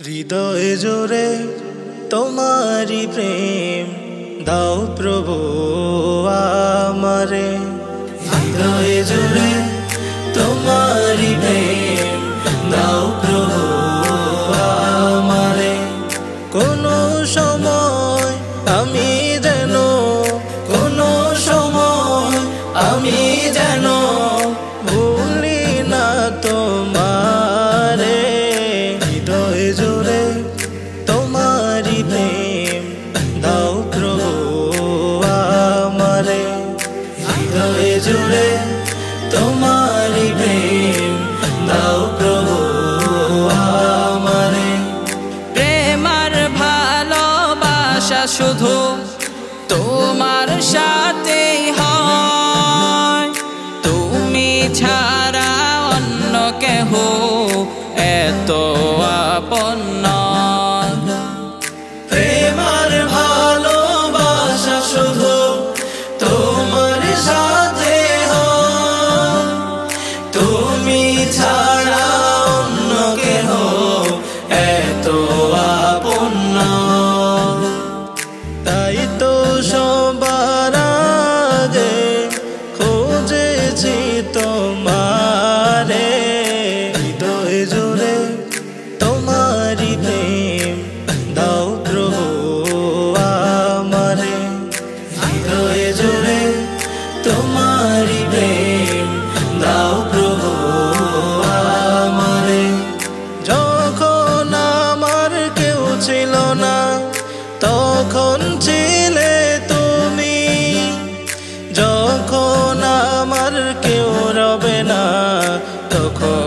হৃদয়ে জোরে তোমারি প্রেম দাও প্রভু আমারে। হৃদয়ে জোরে তোমারি প্রেম দাও প্রভু আমারে। কোনো সময় আমি যেন ভুলি না তোমারে। হৃদয়ে জোরে তোমারি প্রেম দাও প্রভু আমারে। হৃদয়ে জোরে তোমারি প্রেম দাও প্রভু আমারে। প্রেম আর ভালোবাসা শুধু তোমার সাথেই হয়, তুমি ছাড়া অন্য কেহ এত আপন নয়। প্রেম আর ভালোবাসা শুধু তোমার সাথে হয়, তুমি ছাড়া অন্য কেহ এত আপন নয়। তাই তো সবার আগে খুঁজেছি তোমারে। হৃদয়ে জোরে তোমারি প্রেম দাও প্রভু আমারে। হৃদয়ে জোরে তোমারি প্রেম দাও প্রভু আমারে। যখন আমার কেউ ছিল না তখন ছিলে তুমি, যখন আমার কেউ রবে না তখন